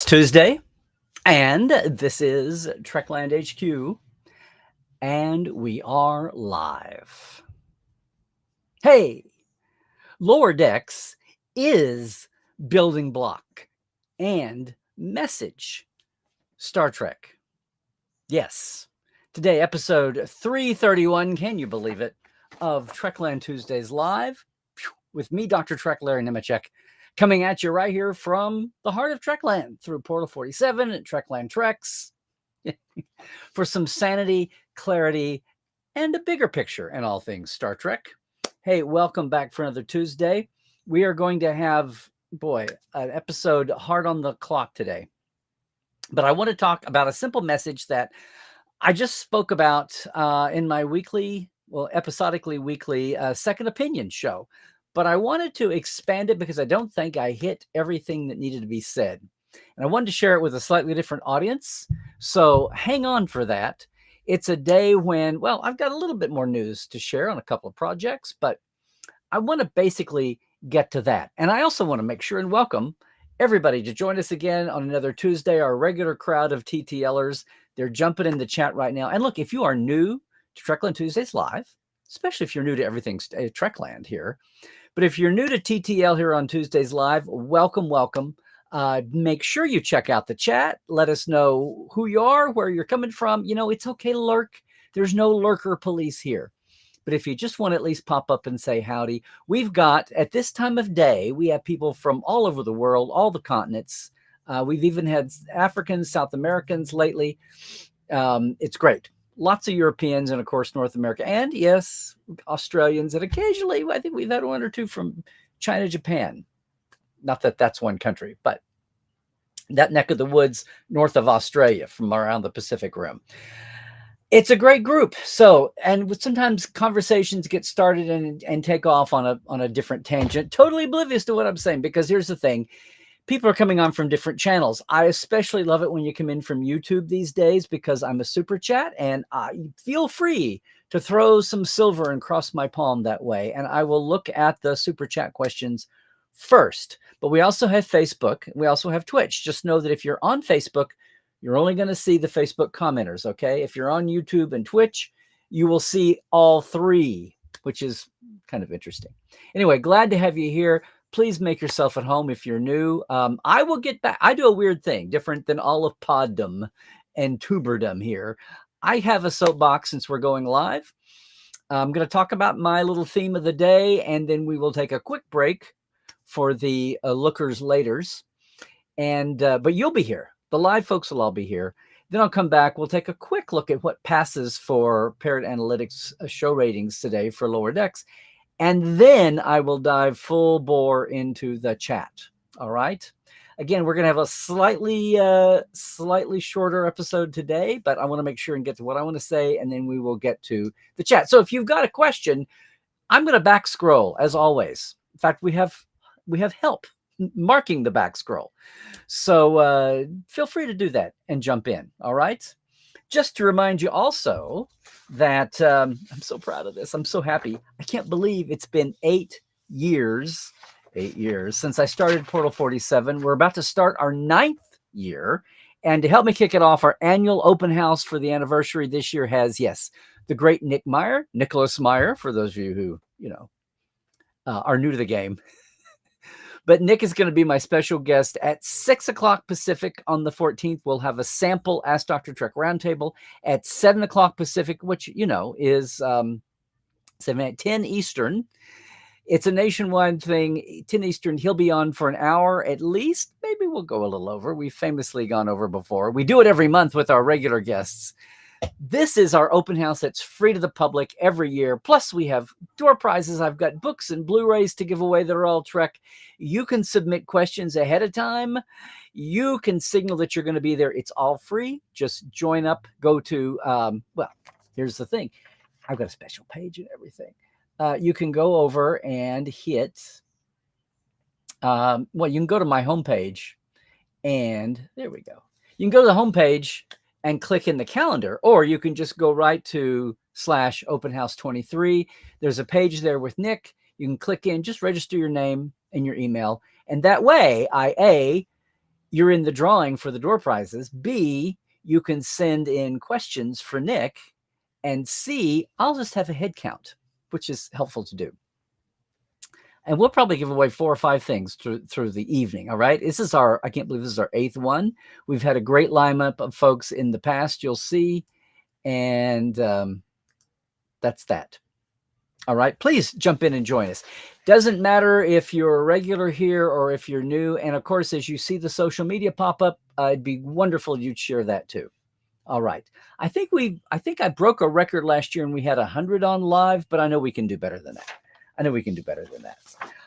Tuesday, and this is Trekland HQ, and we are live. Hey, Lower Decks is building block and message Star Trek. Yes, today, episode 331, can you believe it, of Trekland Tuesdays Live with me, Dr. Trek, Larry Nemechek, coming at you right here from the heart of Trekland through Portal 47 at Trekland Treks for some sanity, clarity, and a bigger picture in all things Star Trek. Hey, welcome back for another Tuesday. We are going to have, an episode hard on the clock today. But I want to talk about a simple message that I just spoke about in my episodically weekly Second Opinion show. But I wanted to expand it because I don't think I hit everything that needed to be said. And I wanted to share it with a slightly different audience. So hang on for that. It's a day when, I've got a little bit more news to share on a couple of projects, but I want to basically get to that. And I also want to make sure and welcome everybody to join us again on another Tuesday, our regular crowd of TTLers. They're jumping in the chat right now. And look, if you are new to Trekland Tuesdays Live, especially if you're new to everything Trekland here, but if you're new to TTL here on Tuesdays Live, welcome. Make sure you check out the chat. Let us know who you are, where you're coming from. It's okay to lurk. There's no lurker police here. But if you just want to at least pop up and say howdy, we've got, at this time of day, we have people from all over the world, all the continents. We've even had Africans, South Americans lately. It's great. Lots of Europeans and, of course, North America. And, yes, Australians. And occasionally, I think we've had one or two from China, Japan. Not that that's one country, but that neck of the woods north of Australia from around the Pacific Rim. It's a great group. So, and sometimes conversations get started and take off on a different tangent, totally oblivious to what I'm saying, because here's the thing. People are coming on from different channels. I especially love it when you come in from YouTube these days because I'm a super chat, and feel free to throw some silver and cross my palm that way. And I will look at the super chat questions first. But we also have Facebook. We also have Twitch. Just know that if you're on Facebook, you're only going to see the Facebook commenters, okay? If you're on YouTube and Twitch, you will see all three, which is kind of interesting. Anyway, glad to have you here. Please make yourself at home if you're new. I will get back. I do a weird thing, different than all of poddom and tuberdom here. I have a soapbox since we're going live. I'm going to talk about my little theme of the day, and then we will take a quick break for the lookers laters. But you'll be here. The live folks will all be here. Then I'll come back. We'll take a quick look at what passes for Parrot Analytics show ratings today for Lower Decks. And then I will dive full bore into the chat. All right. Again, we're going to have a slightly shorter episode today, but I want to make sure and get to what I want to say, and then we will get to the chat. So if you've got a question, I'm going to back scroll as always. In fact, we have help marking the back scroll. So feel free to do that and jump in. All right. Just to remind you also that I'm so proud of this. I'm so happy. I can't believe it's been 8 years since I started Portal 47. We're about to start our 9th year. And to help me kick it off, our annual open house for the anniversary this year has, yes, the great Nicholas Meyer, for those of you who, are new to the game. But Nick is going to be my special guest at 6 o'clock Pacific on the 14th. We'll have a sample Ask Dr. Trek roundtable at 7 o'clock Pacific, which, is 10 Eastern. It's a nationwide thing, 10 Eastern. He'll be on for an hour at least. Maybe we'll go a little over. We've famously gone over before. We do it every month with our regular guests. This is our open house that's free to the public every year. Plus, we have door prizes. I've got books and Blu-rays to give away that are all Trek. You can submit questions ahead of time. You can signal that you're going to be there. It's all free. Just join up. Go to, here's the thing. I've got a special page and everything. You can go over and hit, you can go to my homepage, and there we go. You can go to the homepage and click in the calendar, or you can just go right to /openhouse23. There's a page there with Nick. You can click in, just register your name and your email. And that way, you're in the drawing for the door prizes. B, you can send in questions for Nick. And C, I'll just have a head count, which is helpful to do. And we'll probably give away 4 or 5 things through the evening. All right. I can't believe this is our 8th one. We've had a great lineup of folks in the past, you'll see. And that's that. All right. Please jump in and join us. Doesn't matter if you're a regular here or if you're new. And of course, as you see the social media pop up, it'd be wonderful you'd share that too. All right. I think I broke a record last year and we had 100 on live, but I know we can do better than that.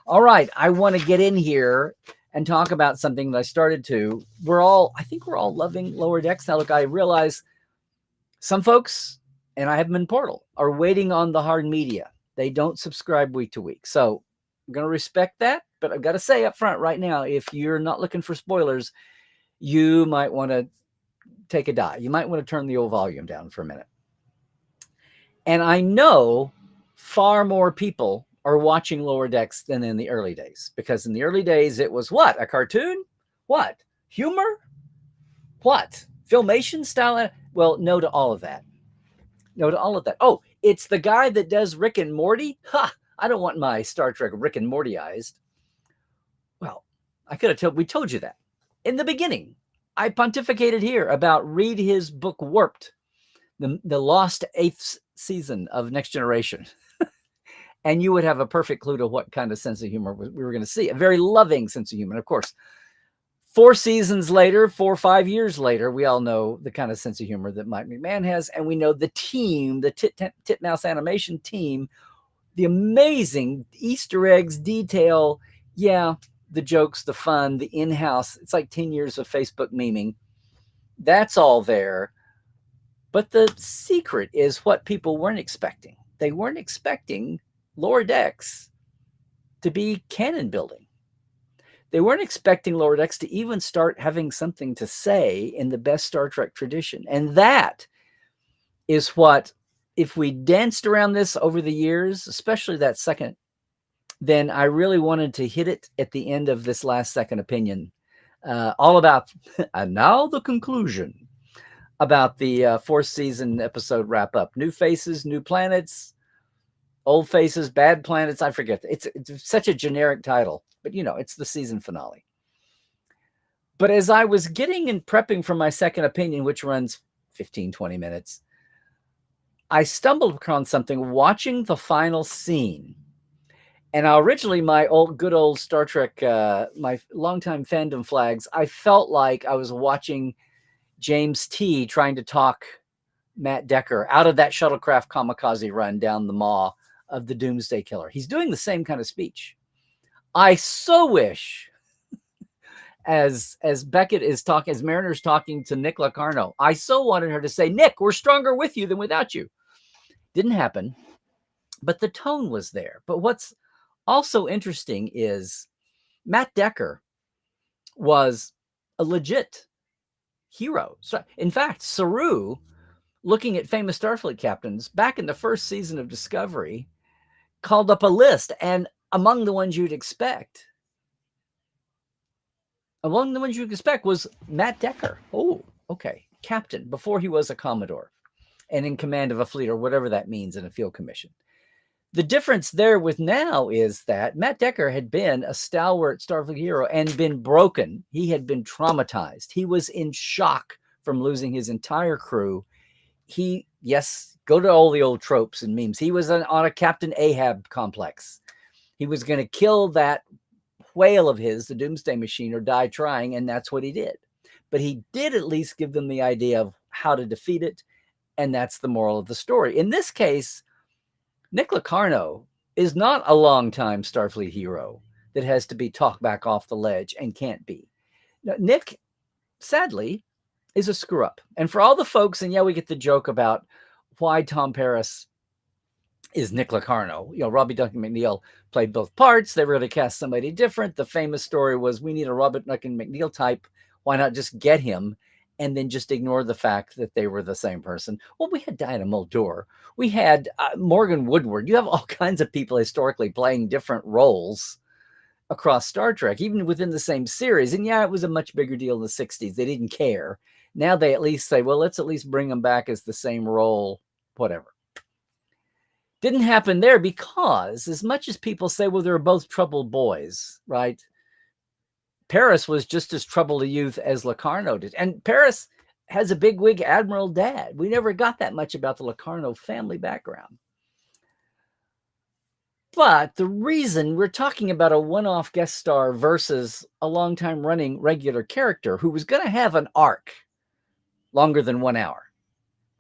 All right. I want to get in here and talk about something that I started to. I think we're all loving Lower Decks. Now, look, I realize some folks, and I have them in Portal, are waiting on the hard media. They don't subscribe week to week. So I'm going to respect that. But I've got to say up front right now, if you're not looking for spoilers, you might want to take a dive. You might want to turn the old volume down for a minute. And I know far more people are watching Lower Decks than in the early days, because in the early days it was what? A cartoon? What? Humor? What? Filmation style? Well, no to all of that. Oh, it's the guy that does Rick and Morty? Ha! I don't want my Star Trek Rick and Mortyized. Well, I could have we told you that in the beginning. I pontificated here about read his book Warped, the lost 8th season of Next Generation. And you would have a perfect clue to what kind of sense of humor we were going to see. A very loving sense of humor. Of course, 4 seasons later, 4 or 5 years later, we all know the kind of sense of humor that Mike McMahon has. And we know the team, the Titmouse Animation team, the amazing Easter eggs, detail. Yeah, the jokes, the fun, the in-house. It's like 10 years of Facebook memeing. That's all there. But the secret is what people weren't expecting. They weren't expecting Lower Decks to be canon building. They weren't expecting Lower Decks to even start having something to say in the best Star Trek tradition. And that is what, if we danced around this over the years, especially that second, then I really wanted to hit it at the end of this last second opinion. All about, and now the conclusion about the 4th season episode wrap up. New faces, new planets, old faces, bad planets. I forget. It's such a generic title, but it's the season finale. But as I was getting and prepping for my second opinion, which runs 15, 20 minutes, I stumbled upon something watching the final scene. And originally, my good old Star Trek, my longtime fandom flags, I felt like I was watching James T. trying to talk Matt Decker out of that shuttlecraft kamikaze run down the maw of the Doomsday Killer. He's doing the same kind of speech. I so wish, as Beckett is talking, as Mariner's talking to Nick Locarno, I so wanted her to say, Nick, we're stronger with you than without you. Didn't happen, but the tone was there. But what's also interesting is Matt Decker was a legit hero. So, in fact, Saru, looking at famous Starfleet captains back in the first season of Discovery, called up a list, and among the ones you'd expect was Matt Decker. Oh, okay. Captain, before he was a Commodore and in command of a fleet, or whatever that means in a field commission. The difference there with now is that Matt Decker had been a stalwart Starfleet hero and been broken. He had been traumatized. He was in shock from losing his entire crew. Go to all the old tropes and memes. He was on a Captain Ahab complex. He was going to kill that whale of his, the Doomsday Machine, or die trying, and that's what he did. But he did at least give them the idea of how to defeat it, and that's the moral of the story. In this case, Nick Locarno is not a longtime Starfleet hero that has to be talked back off the ledge and can't be. Now, Nick, sadly, is a screw up. And for all the folks, and we get the joke about why Tom Paris is Nick Locarno. Robbie Duncan McNeil played both parts. They were going to cast somebody different. The famous story was, we need a Robert Duncan McNeil type. Why not just get him and then just ignore the fact that they were the same person? Well, we had Diana Muldaur. We had Morgan Woodward. You have all kinds of people historically playing different roles across Star Trek, even within the same series. And yeah, it was a much bigger deal in the 60s. They didn't care. Now they at least say, well, let's at least bring them back as the same role, whatever. Didn't happen there because, as much as people say, well, they were both troubled boys, right? Paris was just as troubled a youth as Locarno did. And Paris has a bigwig admiral dad. We never got that much about the Locarno family background. But the reason we're talking about a one-off guest star versus a long-time running regular character who was going to have an arc longer than 1 hour.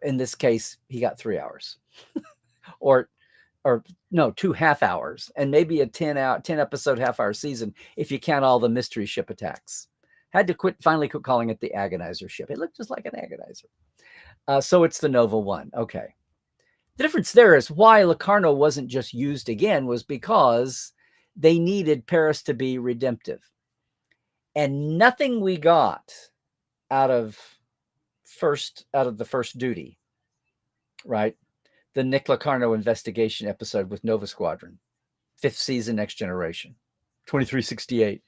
In this case, he got 3 hours. or no, 2 half hours, and maybe a 10 episode half-hour season if you count all the mystery ship attacks. Had to finally quit calling it the Agonizer ship. It looked just like an Agonizer. So it's the Nova 1. Okay. The difference there is why Locarno wasn't just used again was because they needed Paris to be redemptive. And nothing we got out of the first duty, right? The Nick Locarno investigation episode with Nova Squadron, 5th season, Next Generation, 2368.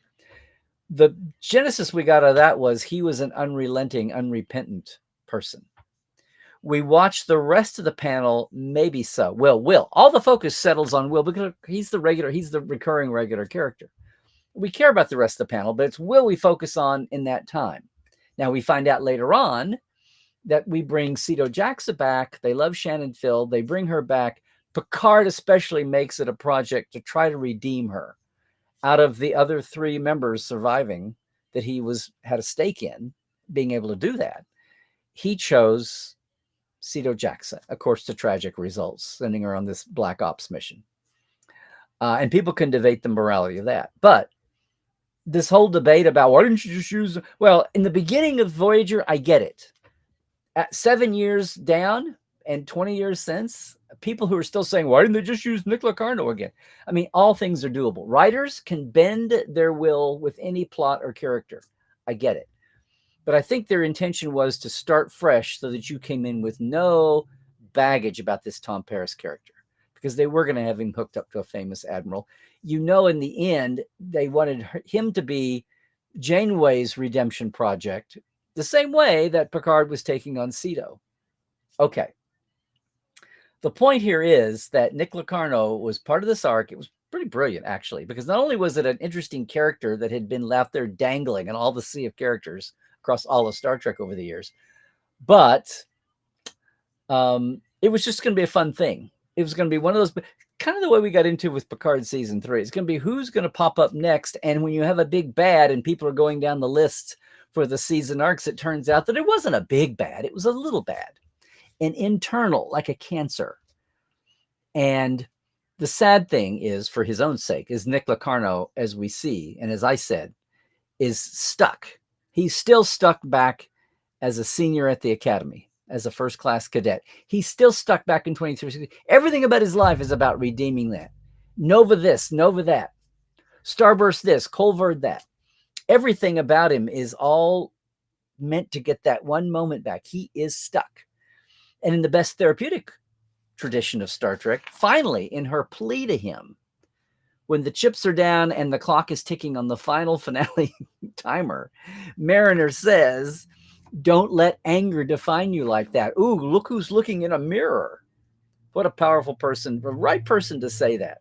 The genesis we got out of that was he was an unrelenting, unrepentant person. We watch the rest of the panel, maybe so. Will. All the focus settles on Will because he's the recurring regular character. We care about the rest of the panel, but it's Will we focus on in that time. Now, we find out later on that we bring Cito Jaxa back. They love Shannon Phil. They bring her back. Picard especially makes it a project to try to redeem her. Out of the other 3 members surviving that he had a stake in, being able to do that, he chose Cito Jaxa, of course, to tragic results, sending her on this Black Ops mission. And people can debate the morality of that. But this whole debate about why didn't you just use... Well, in the beginning of Voyager, I get it. At 7 years down and 20 years since, people who are still saying, why didn't they just use Nick Locarno again? I mean, all things are doable. Writers can bend their will with any plot or character. I get it. But I think their intention was to start fresh so that you came in with no baggage about this Tom Paris character, because they were going to have him hooked up to a famous admiral. In the end, they wanted him to be Janeway's redemption project, the same way that Picard was taking on Cito. Okay. The point here is that Nick Locarno was part of this arc. It was pretty brilliant, actually, because not only was it an interesting character that had been left there dangling in all the sea of characters across all of Star Trek over the years, but it was just going to be a fun thing. It was going to be one of those, kind of the way we got into with Picard season 3. It's going to be who's going to pop up next. And when you have a big bad and people are going down the list for the season arcs, it turns out that it wasn't a big bad. It was a little bad and internal, like a cancer. And the sad thing is, for his own sake, is Nick Locarno, as we see, and as I said, is stuck. He's still stuck back as a senior at the academy, as a first-class cadet. He's still stuck back in 2360. Everything about his life is about redeeming that. Nova this, Nova that. Starburst this, Colvard that. Everything about him is all meant to get that one moment back. He is stuck. And in the best therapeutic tradition of Star Trek, finally, in her plea to him, when the chips are down and the clock is ticking on the final finale timer, Mariner says, don't let anger define you like that. Ooh, look who's looking in a mirror. What a powerful person, the right person to say that.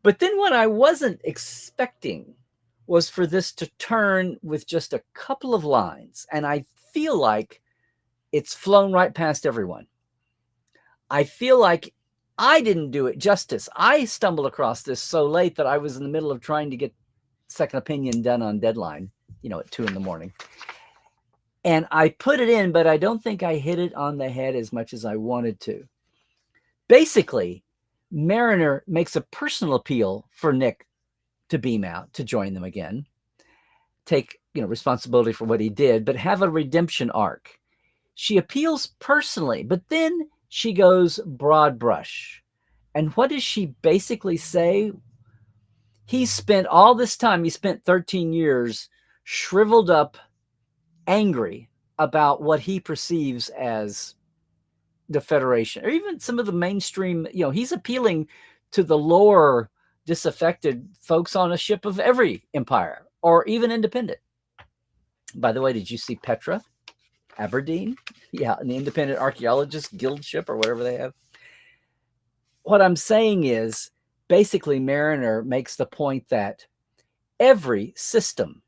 But then what I wasn't expecting was for this to turn with just a couple of lines. And I feel like it's flown right past everyone. I feel like I didn't do it justice. I stumbled across this so late that I was in the middle of trying to get second opinion done on deadline, at 2 a.m. And I put it in, but I don't think I hit it on the head as much as I wanted to. Basically, Mariner makes a personal appeal for Nick to beam out, to join them again, take responsibility for what he did, but have a redemption arc. She appeals personally, but then she goes broad brush. And what does she basically say? He spent all this time, he spent 13 years shriveled up, angry about what he perceives as the Federation, or even some of the mainstream, he's appealing to the lower disaffected folks on a ship of every empire or even independent. By the way, did you see Petra, Aberdeen? Yeah, an independent archaeologist guild ship or whatever they have. What I'm saying is, basically, Mariner makes the point that every system,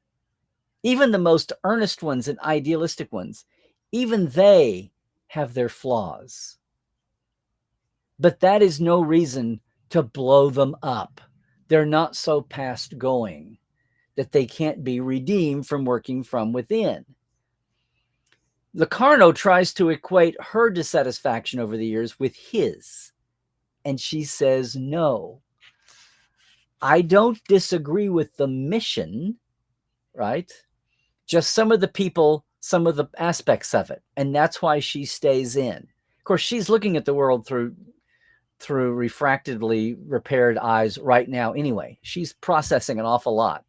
even the most earnest ones and idealistic ones, even they have their flaws. But that is no reason to blow them up. They're not so past going that they can't be redeemed from working from within. Locarno tries to equate her dissatisfaction over the years with his. And she says, no, I don't disagree with the mission, right? Just some of the people, some of the aspects of it. And that's why she stays in. Of course, she's looking at the world through refractively repaired eyes right now anyway. She's processing an awful lot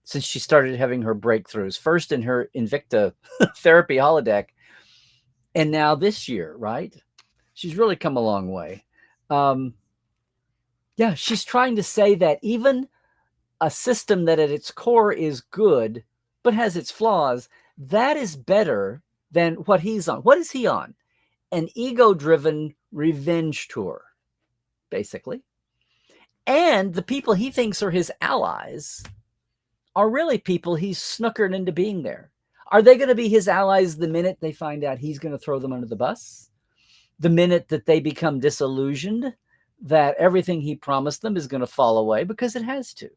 since she started having her breakthroughs, first in her Invicta therapy holodeck, and now this year, right? She's really come a long way. Yeah, she's trying to say that even a system that at its core is good, but has its flaws, that is better than what he's on. What is he on? An ego-driven revenge tour, basically. And the people he thinks are his allies are really people he's snookered into being there. Are they going to be his allies the minute they find out he's going to throw them under the bus? The minute that they become disillusioned that everything he promised them is going to fall away? Because it has to.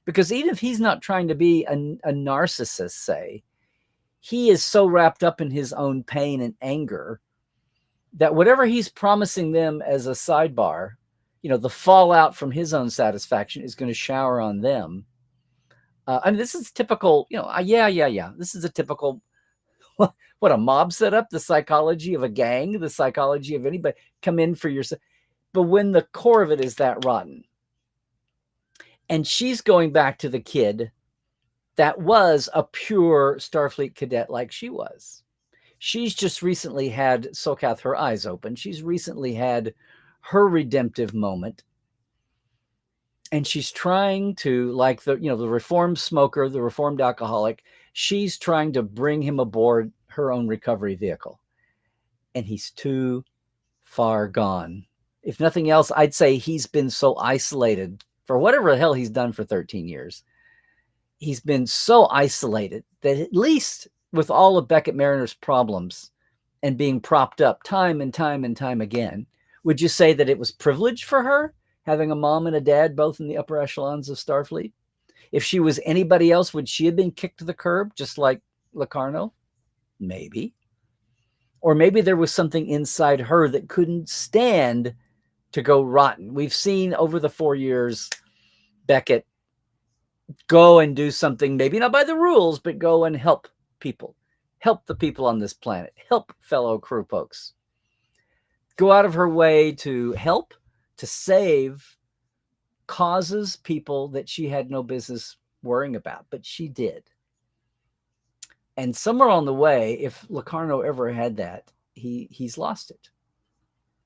Because even if he's not trying to be a narcissist, say, he is so wrapped up in his own pain and anger that whatever he's promising them as a sidebar, the fallout from his own satisfaction is going to shower on them. I mean, this is typical, this is a typical, what a mob setup, the psychology of a gang, the psychology of anybody, come in for yourself. But when the core of it is that rotten, and she's going back to the kid that was a pure Starfleet cadet like she was. She's just recently had Sokath her eyes open. She's recently had her redemptive moment. And she's trying to, like the reformed smoker, the reformed alcoholic, she's trying to bring him aboard her own recovery vehicle. And he's too far gone. If nothing else, I'd say he's been so isolated for whatever the hell he's done for 13 years. He's been so isolated that at least with all of Beckett Mariner's problems and being propped up time and time and time again, would you say that it was privilege for her having a mom and a dad both in the upper echelons of Starfleet? If she was anybody else, would she have been kicked to the curb just like Locarno? Maybe. Or maybe there was something inside her that couldn't stand to go rotten. We've seen over the 4 years Beckett go and do something, maybe not by the rules, but go and help people. Help the people on this planet. Help fellow crew folks. Go out of her way to help, to save causes, people that she had no business worrying about, but she did. And somewhere on the way, if Locarno ever had that, he's lost it.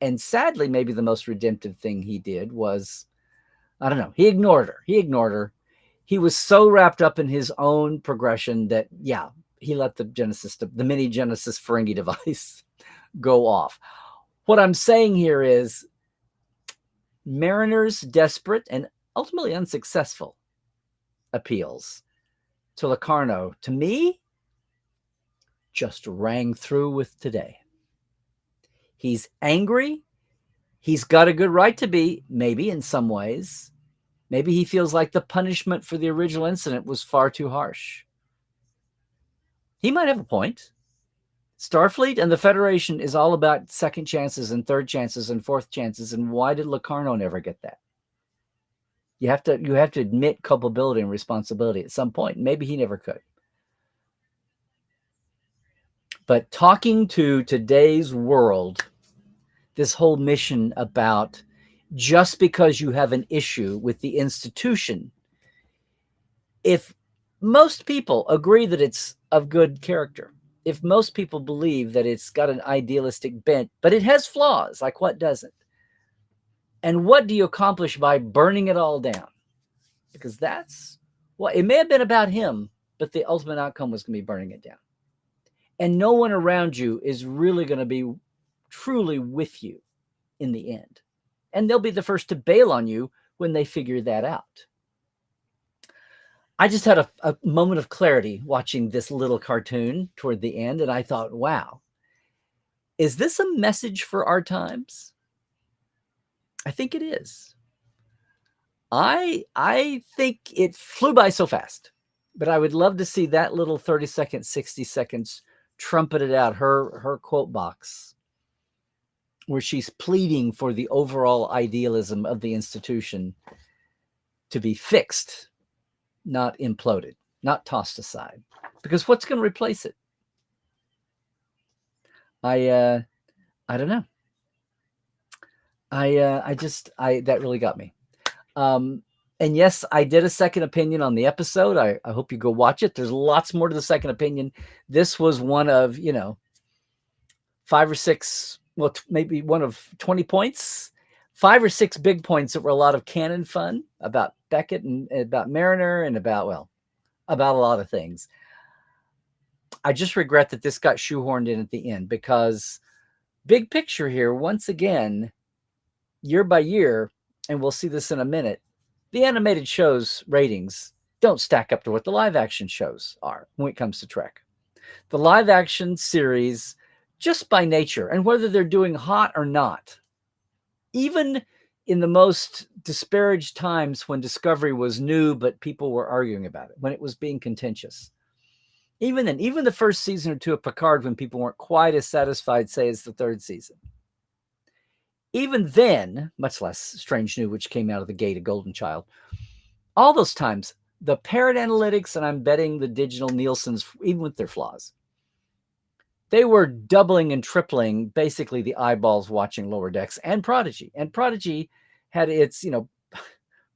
And sadly, maybe the most redemptive thing he did was, I don't know, he ignored her. He was so wrapped up in his own progression that, yeah, he let the mini Genesis Ferengi device go off. What I'm saying here is Mariner's desperate and ultimately unsuccessful appeals to Locarno, to me, just rang through with today. He's angry. He's got a good right to be, maybe in some ways. Maybe he feels like the punishment for the original incident was far too harsh. He might have a point. Starfleet and the Federation is all about second chances and third chances and fourth chances. And why did Locarno never get that? You have to admit culpability and responsibility at some point. Maybe he never could. But talking to today's world, this whole mission about just because you have an issue with the institution, if most people agree that it's of good character, if most people believe that it's got an idealistic bent, but it has flaws, like what doesn't? And what do you accomplish by burning it all down? Because that's it may have been about him, but the ultimate outcome was going to be burning it down. And no one around you is really going to be truly with you in the end. And they'll be the first to bail on you when they figure that out. I just had a moment of clarity watching this little cartoon toward the end, and I thought, wow, is this a message for our times? I think it is. I think it flew by so fast, but I would love to see that little 30 seconds, 60 seconds trumpeted out her quote box where she's pleading for the overall idealism of the institution to be fixed, not imploded, not tossed aside. Because what's going to replace it? I don't know. That really got me. And yes, I did a second opinion on the episode. I hope you go watch it. There's lots more to the second opinion. This was one of, 5 or 6, well, maybe one of 20 points, 5 or 6 big points that were a lot of canon fun about Beckett and about Mariner and about a lot of things. I just regret that this got shoehorned in at the end because big picture here, once again, year by year, and we'll see this in a minute, the animated shows ratings don't stack up to what the live action shows are when it comes to Trek. The live action series, just by nature, and whether they're doing hot or not, even in the most disparaged times when Discovery was new, but people were arguing about it, when it was being contentious. Even then, even the first season or two of Picard, when people weren't quite as satisfied, say, as the third season. Even then, much less Strange New, which came out of the gate, a golden child, all those times, the parrot analytics, and I'm betting the digital Nielsen's, even with their flaws, they were doubling and tripling basically the eyeballs watching Lower Decks and Prodigy. And Prodigy had its,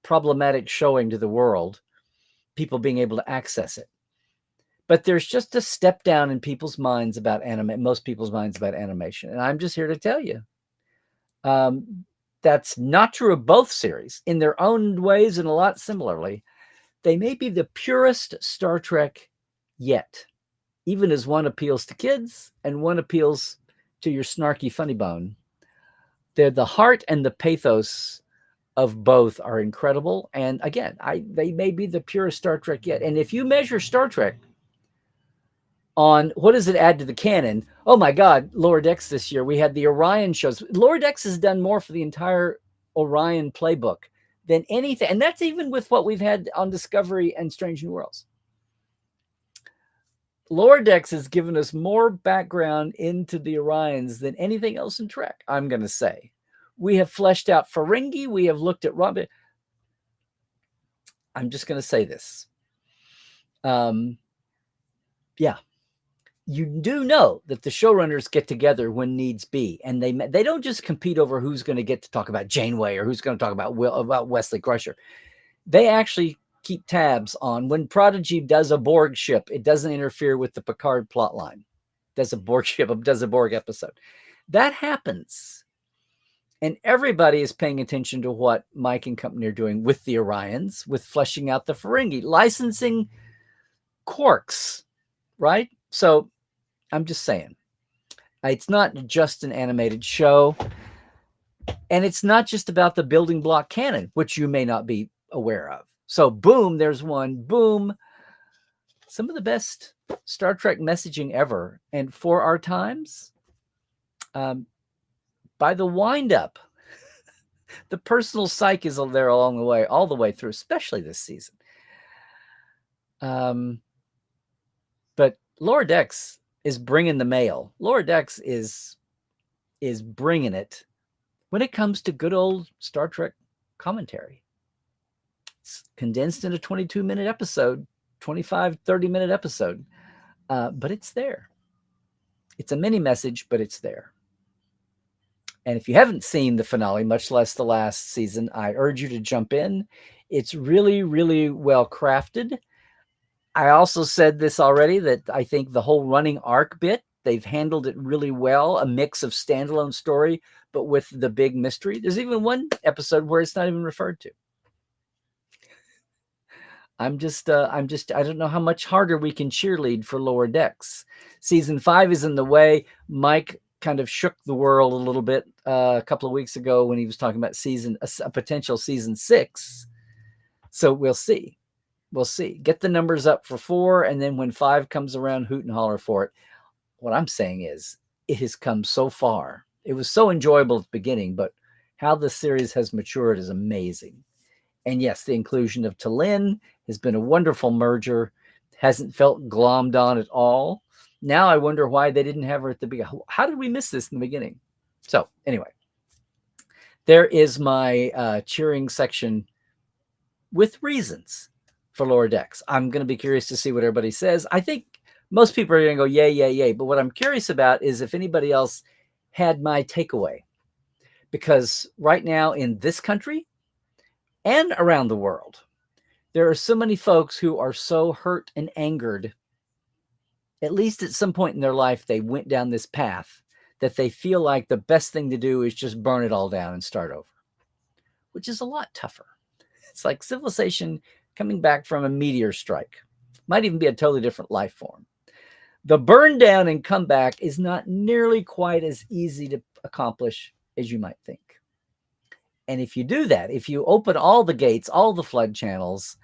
problematic showing to the world, people being able to access it. But there's just a step down in people's minds about most people's minds about animation. And I'm just here to tell you, that's not true of both series. In their own ways and a lot similarly, they may be the purest Star Trek yet, even as one appeals to kids and one appeals to your snarky funny bone. They're the heart and the pathos of both are incredible. And again, they may be the purest Star Trek yet. And if you measure Star Trek on what does it add to the canon? Oh my God, Lower Decks this year, we had the Orion shows. Lower Decks has done more for the entire Orion playbook than anything. And that's even with what we've had on Discovery and Strange New Worlds. Lower Decks has given us more background into the Orions than anything else in Trek, I'm going to say. We have fleshed out Ferengi. We have looked at Robin. I'm just going to say this. Yeah. You do know that the showrunners get together when needs be, and they don't just compete over who's going to get to talk about Janeway or who's going to talk about Wesley Crusher. They actually keep tabs on when Prodigy does a Borg ship, it doesn't interfere with the Picard plotline. Does a Borg ship, does a Borg episode. That happens. And everybody is paying attention to what Mike and company are doing with the Orions, with fleshing out the Ferengi, licensing Quarks, right? So I'm just saying, it's not just an animated show, and it's not just about the building block canon, which you may not be aware of. So boom, there's one, boom. Some of the best Star Trek messaging ever. And for our times, by the wind-up, the personal psyche is there along the way, all the way through, especially this season. But Lower Decks is bringing the mail. Lower Decks is bringing it when it comes to good old Star Trek commentary. It's condensed in a 22-minute episode, 25, 30-minute episode, but it's there. It's a mini message, but it's there. And if you haven't seen the finale, much less the last season, I urge you to jump in. It's really, really well crafted. I also said this already, that I think the whole running arc bit They've handled it really well, a mix of standalone story, but with the big mystery. There's even one episode where it's not even referred to. I don't know how much harder we can cheerlead for Lower Decks. Season 5 is in the way. Mike kind of shook the world a little bit a couple of weeks ago when he was talking about a potential season 6. So we'll see. We'll see. Get the numbers up for 4, and then when 5 comes around, hoot and holler for it. What I'm saying is, it has come so far. It was so enjoyable at the beginning, but how the series has matured is amazing. And yes, the inclusion of T'Lyn has been a wonderful merger. Hasn't felt glommed on at all. Now I wonder why they didn't have her at the beginning. How did we miss this in the beginning? So anyway, there is my cheering section with reasons for Lower Decks. I'm going to be curious to see what everybody says. I think most people are going to go, yay, yay, yay. But what I'm curious about is if anybody else had my takeaway. Because right now in this country and around the world, there are so many folks who are so hurt and angered. At least at some point in their life, they went down this path that they feel like the best thing to do is just burn it all down and start over, which is a lot tougher. It's like civilization coming back from a meteor strike. Might even be a totally different life form. The burn down and come back is not nearly quite as easy to accomplish as you might think. And if you do that, if you open all the gates, all the flood channels,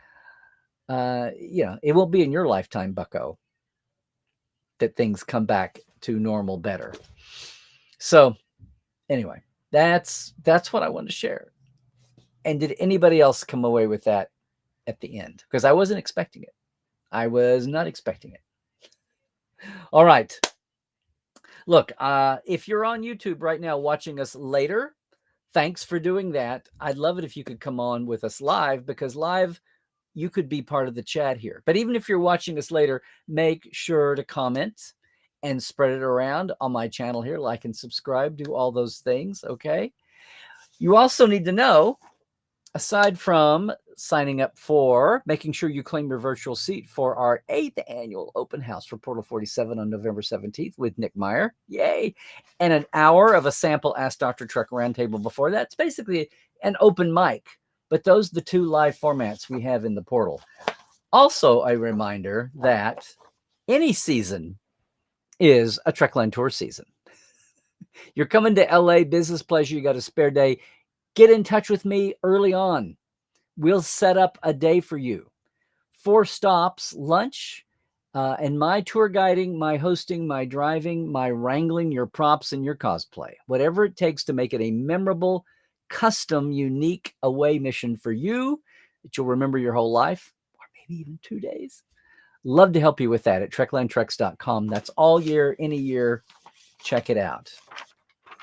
it won't be in your lifetime, bucko, that things come back to normal better. So anyway, that's what I wanted to share. And did anybody else come away with that at the end? Because I wasn't expecting it. I was not expecting it. All right. Look, if you're on YouTube right now watching us later, thanks for doing that. I'd love it if you could come on with us live, because live, you could be part of the chat here. But even if you're watching us later, make sure to comment and spread it around on my channel here. Like and subscribe, do all those things, okay? You also need to know, aside from signing up for making sure you claim your virtual seat for our 8th annual open house for Portal 47 on November 17th with Nick Meyer, yay, and an hour of a sample Ask Dr. Trek roundtable before that. It's basically an open mic, but those are the 2 live formats we have in the portal. Also, a reminder that any season is a Trekland tour season. You're coming to LA, business pleasure, you got a spare day, get in touch with me early on. We'll set up a day for you. 4 stops, lunch, and my tour guiding, my hosting, my driving, my wrangling your props and your cosplay. Whatever it takes to make it a memorable, custom, unique away mission for you that you'll remember your whole life, or maybe even 2 days. Love to help you with that at treklandtreks.com. That's all year, any year. Check it out.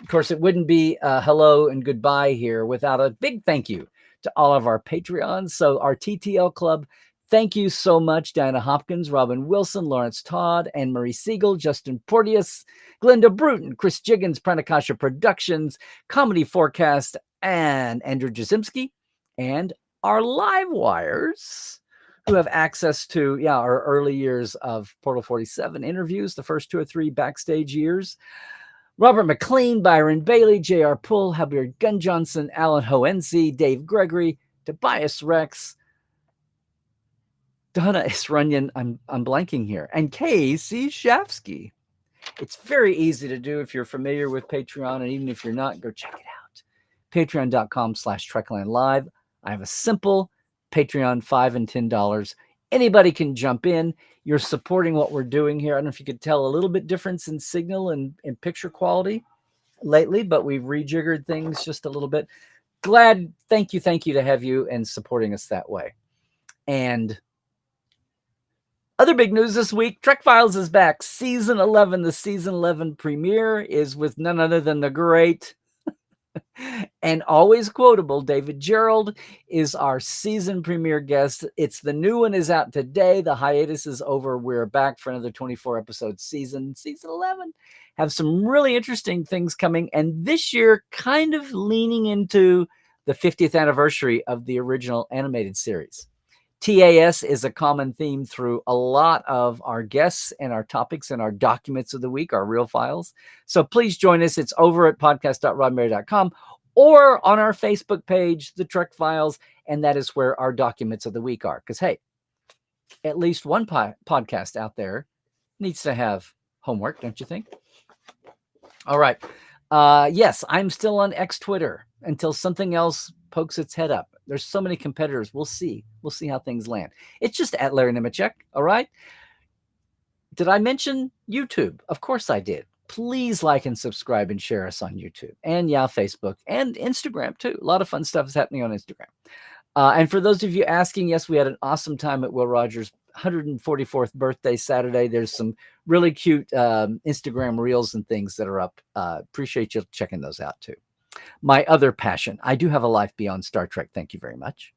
Of course, it wouldn't be hello and goodbye here without a big thank you to all of our Patreons. So our TTL Club, thank you so much. Diana Hopkins, Robin Wilson, Lawrence Todd, Anne-Marie Siegel, Justin Porteous, Glenda Bruton, Chris Jiggins, Pranakasha Productions, Comedy Forecast, and Andrew Jasimski, and our live wires who have access to our early years of Portal 47 interviews, the first 2 or 3 backstage years. Robert McLean, Byron Bailey, J.R. Pull, Javier Gunn Johnson, Alan Hoenzi, Dave Gregory, Tobias Rex, Donna Isrunyan, I'm blanking here, and Casey Shafsky. It's very easy to do if you're familiar with Patreon, and even if you're not, go check it out. Patreon.com/TreklandLive. I have a simple Patreon, $5 and $10. Anybody can jump in. You're supporting what we're doing here. I don't know if you could tell a little bit difference in signal and picture quality lately, but we've rejiggered things just a little bit. Thank you to have you and supporting us that way. And other big news this week, Trek Files is back. Season 11, the season 11 premiere is with none other than the great and always quotable David Gerald is our season premiere guest. It's the new one is out today. The hiatus is over. We're back for another 24 episode season 11. Have some really interesting things coming. And this year, kind of leaning into the 50th anniversary of the original animated series. TAS is a common theme through a lot of our guests and our topics and our documents of the week, our real files. So please join us. It's over at podcast.roddenberry.com or on our Facebook page, The Trek Files, and that is where our documents of the week are. Because, hey, at least one podcast out there needs to have homework, don't you think? All right. Yes, I'm still on X Twitter until something else pokes its head up. There's so many competitors. We'll see. We'll see how things land. It's just at Larry Nemechek. All right. Did I mention YouTube? Of course I did. Please like and subscribe and share us on YouTube and Facebook and Instagram too. A lot of fun stuff is happening on Instagram. And for those of you asking, yes, we had an awesome time at Will Rogers' 144th birthday Saturday. There's some really cute Instagram reels and things that are up. Appreciate you checking those out too. My other passion, I do have a life beyond Star Trek. Thank you very much.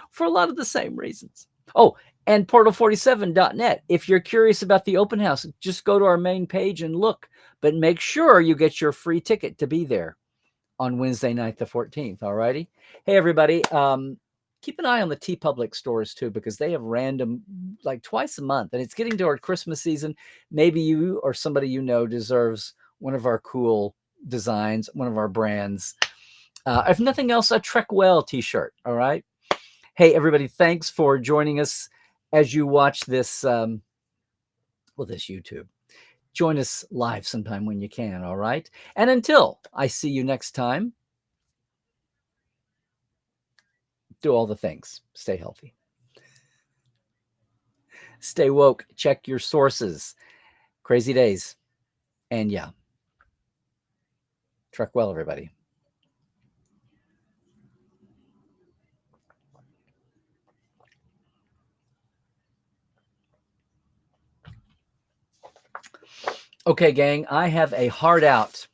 For a lot of the same reasons. Oh, and portal47.net. If you're curious about the open house, just go to our main page and look. But make sure you get your free ticket to be there on Wednesday night, the 14th. All righty. Hey, everybody. Keep an eye on the TeePublic stores too, because they have random, like twice a month, and it's getting toward Christmas season. Maybe you or somebody you know deserves one of our cool designs, one of our brands. If nothing else, a Trek Well t-shirt. All right. Hey, everybody. Thanks for joining us as you watch this, this YouTube. Join us live sometime when you can, all right? And until I see you next time, do all the things. Stay healthy. Stay woke. Check your sources. Crazy days. And yeah. Trek well, everybody. Okay, gang, I have a hard out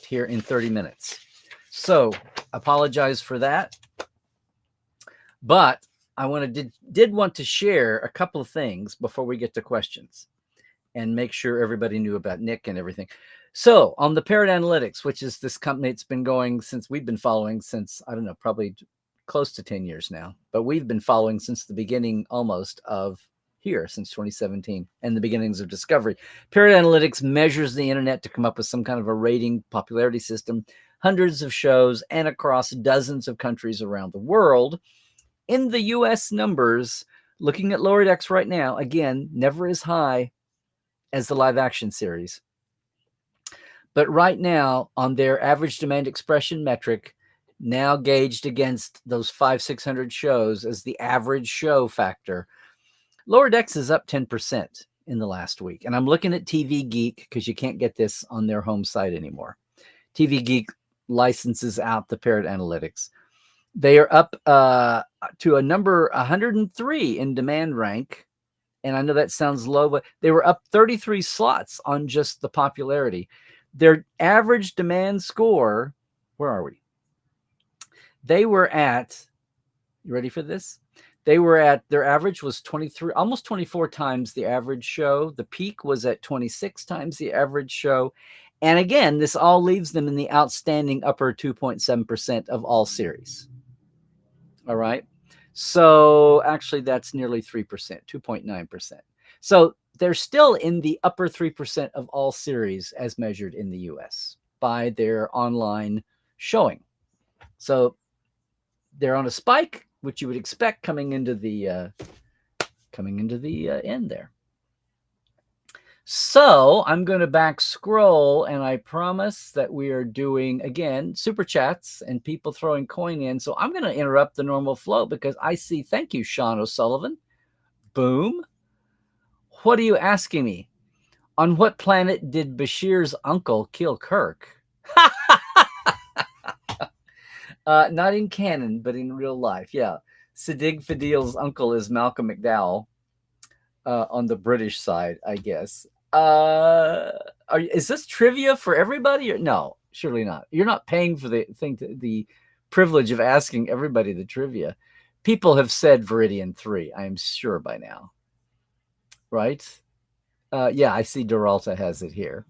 here in 30 minutes. So apologize for that. But I did want to share a couple of things before we get to questions and make sure everybody knew about Nick and everything. So on the Parrot Analytics, which is this company, it's been going since we've been following since, I don't know, probably close to 10 years now, but we've been following since the beginning almost of here, since 2017 and the beginnings of Discovery. Parrot Analytics measures the internet to come up with some kind of a rating popularity system, hundreds of shows and across dozens of countries around the world. In the US numbers, looking at LowerDecks right now, again, never as high as the live action series. But right now, on their average demand expression metric, now gauged against those 500-600 shows as the average show factor, LowerDecks is up 10% in the last week. And I'm looking at TV Geek because you can't get this on their home site anymore. TV Geek licenses out the Parrot Analytics. They are up to a number 103 in demand rank. And I know that sounds low, but they were up 33 slots on just the popularity. Their average demand score, where are we? They were at, you ready for this? Their average was 23, almost 24 times the average show. The peak was at 26 times the average show. And again, this all leaves them in the outstanding upper 2.7% of all series. All right. So actually, that's nearly 3%, 2.9%. So they're still in the upper 3% of all series as measured in the US by their online showing. So they're on a spike, which you would expect coming into the end there. So I'm going to back scroll, and I promise that we are doing, again, super chats and people throwing coin in. So I'm going to interrupt the normal flow because I see, thank you, Sean O'Sullivan. Boom. What are you asking me? On what planet did Bashir's uncle kill Kirk? Not in canon, but in real life. Yeah. Siddig Fadil's uncle is Malcolm McDowell on the British side, I guess. Is this trivia for everybody? Or no, surely not. You're not paying for the privilege of asking everybody the trivia. People have said Viridian 3, I am sure by now. Right? Yeah, I see Doralta has it here.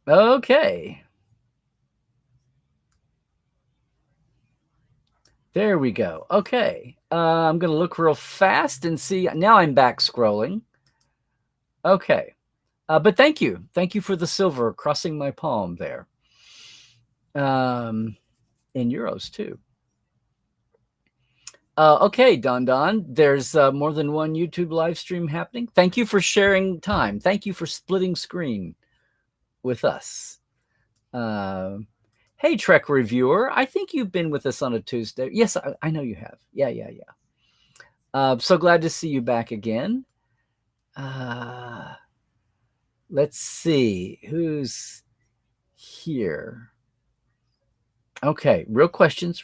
Okay. There we go. Okay. I'm going to look real fast and see. Now I'm back scrolling. Okay. But thank you. Thank you for the silver crossing my palm there. In euros too. Okay, Don. There's more than one YouTube live stream happening. Thank you for sharing time. Thank you for splitting screen with us. Hey, Trek reviewer. I think you've been with us on a Tuesday. Yes, I know you have. Yeah. So glad to see you back again. Let's see who's here. Okay, real questions,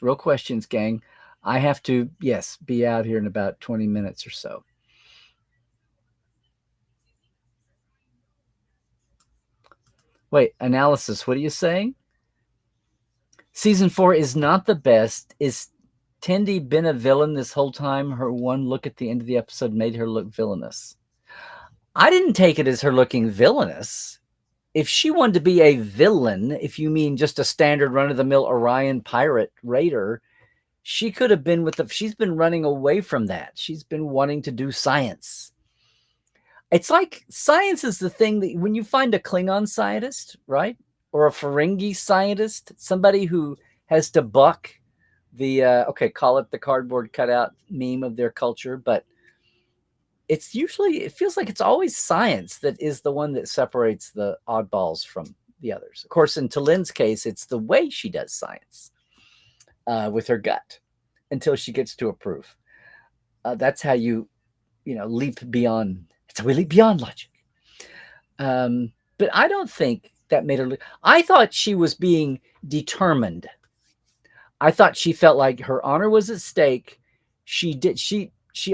gang. I have to, yes, be out here in about 20 minutes or so. Wait, analysis, what are you saying? Season 4 is not the best. Is Tendi been a villain this whole time? Her one look at the end of the episode made her look villainous. I didn't take it as her looking villainous. If she wanted to be a villain, if you mean just a standard run-of-the-mill Orion pirate raider, she could have been she's been running away from that. She's been wanting to do science. It's like science is the thing that when you find a Klingon scientist, right? Or a Ferengi scientist, somebody who has to buck the, call it the cardboard cutout meme of their culture, but it feels like it's always science that is the one that separates the oddballs from the others. Of course, in Talin's case, it's the way she does science with her gut until she gets to approve. That's how you leap beyond. It's a leap beyond logic. But I don't think that made her. I thought she was being determined. I thought she felt like her honor was at stake. She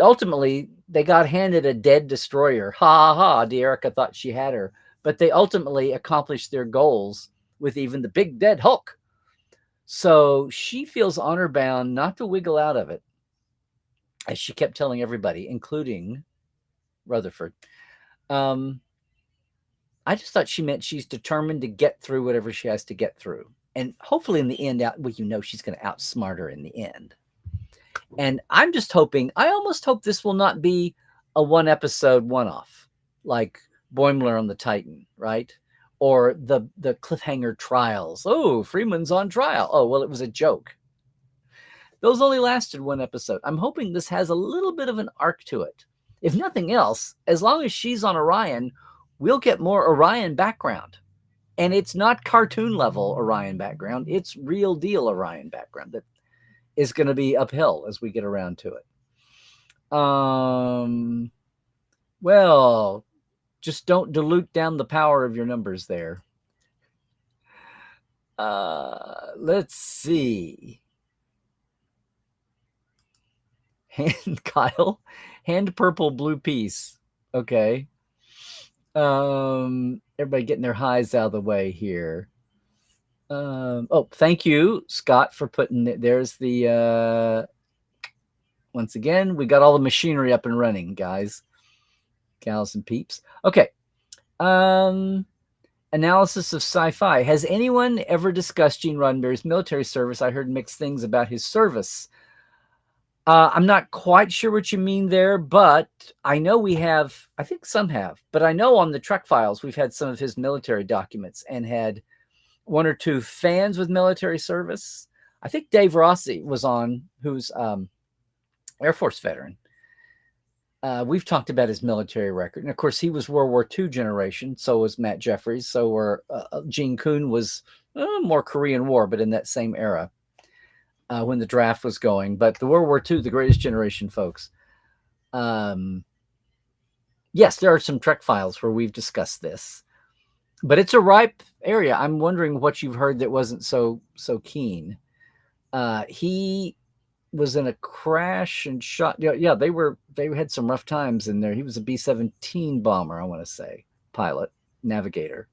ultimately, they got handed a dead destroyer. Ha ha, De'Erica thought she had her. But they ultimately accomplished their goals with even the big dead Hulk. So she feels honor bound not to wiggle out of it, as she kept telling everybody, including Rutherford. I just thought she meant she's determined to get through whatever she has to get through. And hopefully in the end, she's going to outsmart her in the end. And I'm just hoping, I almost hope this will not be a one episode one-off, like Boimler on the Titan, right? Or the cliffhanger trials. Oh, Freeman's on trial. Oh, well, it was a joke. Those only lasted one episode. I'm hoping this has a little bit of an arc to it. If nothing else, as long as she's on Orion, we'll get more Orion background. And it's not cartoon level Orion background. It's real deal Orion background that is going to be uphill as we get around to it. Well, just don't dilute down the power of your numbers there. Let's see. Kyle, hand purple blue piece. Okay. Everybody getting their highs out of the way here. Thank you, Scott, for putting it. There's the once again, we got all the machinery up and running, guys, gals and peeps. Okay. Analysis of sci-fi. Has anyone ever discussed Gene Roddenberry's military service? I heard mixed things about his service. I'm not quite sure what you mean there, but I know we have, I think some have, but I know on the Trek Files, we've had some of his military documents and had one or two fans with military service. I think Dave Rossi was on, who's Air Force veteran. We've talked about his military record. And of course, he was World War II generation. So was Matt Jeffries. So were Gene Kuhn was more Korean War, but in that same era. When the draft was going, but the World War II, the greatest generation folks. Yes, there are some Trek Files where we've discussed this, but it's a ripe area. I'm wondering what you've heard that wasn't so keen. He was in a crash and shot. Yeah, they had some rough times in there. He was a B-17 bomber, I want to say, pilot, navigator.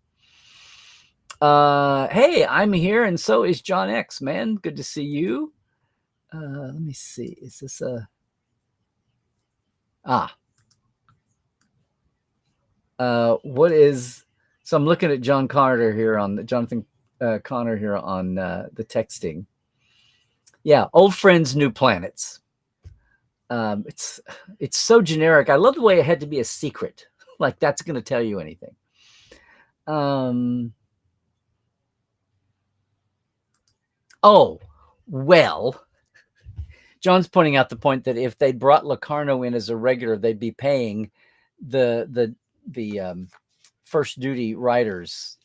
Hey, I'm here, and so is John X, man. Good to see you. Let me see. Is this a... what is... So I'm looking at Jonathan Connor here on the texting. Yeah, old friends, new planets. It's so generic. I love the way it had to be a secret. Like that's going to tell you anything. Oh, well, John's pointing out the point that if they brought Locarno in as a regular, they'd be paying the first duty writers,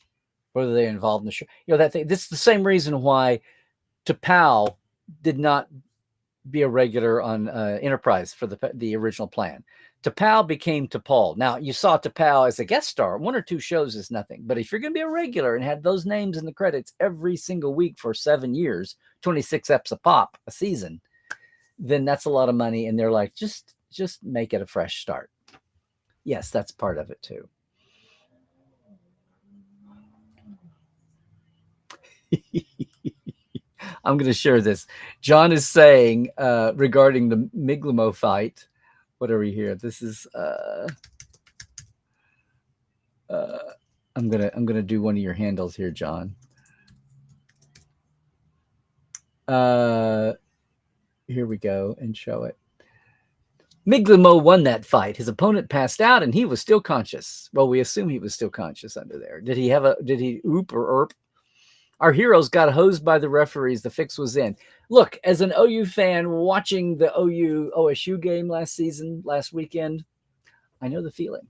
whether they're involved in the show. You know, that thing. This is the same reason why T'Pau did not be a regular on Enterprise for the original plan. T'Pau became T'Pol. Now, you saw T'Pau as a guest star. 1 or 2 shows is nothing. But if you're going to be a regular and have those names in the credits every single week for 7 years, 26 eps a pop, a season, then that's a lot of money. And they're like, just make it a fresh start. Yes, that's part of it too. I'm going to share this. John is saying regarding the Miglimo fight. What are we here? This is I'm gonna do one of your handles here, John. Here we go and show it. Miglimo won that fight. His opponent passed out and he was still conscious. Well, we assume he was still conscious under there. Did he oop or erp? Our heroes got hosed by the referees. The fix was in. Look, as an OU fan watching the OU OSU game last weekend, I know the feeling.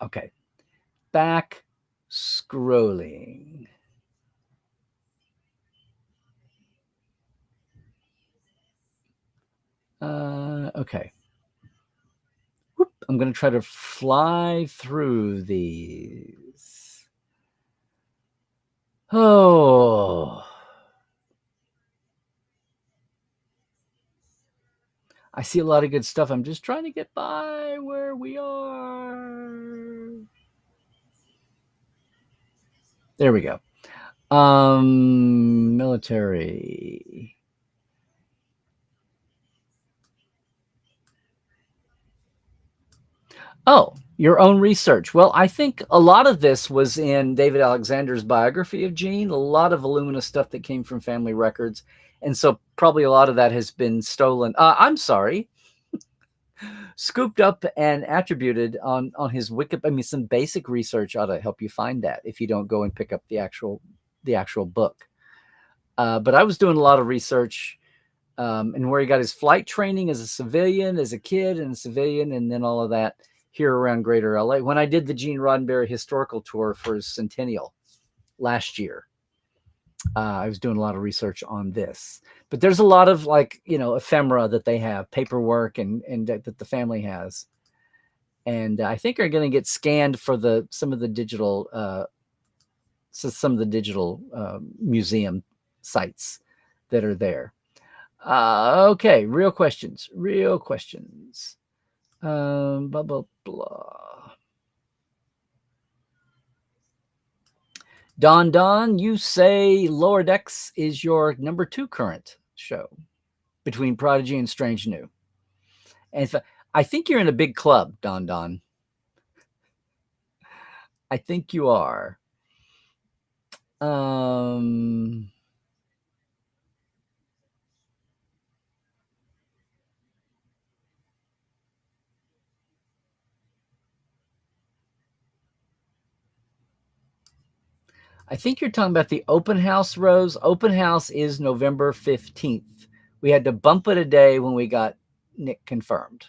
Okay. Back scrolling. Okay. Whoop, I'm going to try to fly through these. Oh. I see a lot of good stuff. I'm just trying to get by where we are. There we go. Military. Oh, your own research. Well, I think a lot of this was in David Alexander's biography of Gene, a lot of voluminous stuff that came from family records. And so probably a lot of that has been stolen. I'm sorry. Scooped up and attributed on his Wiki. I mean, some basic research ought to help you find that if you don't go and pick up the actual book. But I was doing a lot of research and where he got his flight training as a civilian, as a kid and a civilian, and then all of that here around Greater LA. When I did the Gene Roddenberry historical tour for his centennial last year, I was doing a lot of research on this. But there's a lot of ephemera that they have, paperwork and that the family has. And I think are going to get scanned for some of the digital museum sites that are there. Okay, real questions. Blah, blah, blah. Don, you say Lower Decks is your number 2 current show between Prodigy and Strange New. And I think you're in a big club, Don. I think you are. I think you're talking about the open house, Rose. Open house is November 15th. We had to bump it a day when we got Nick confirmed.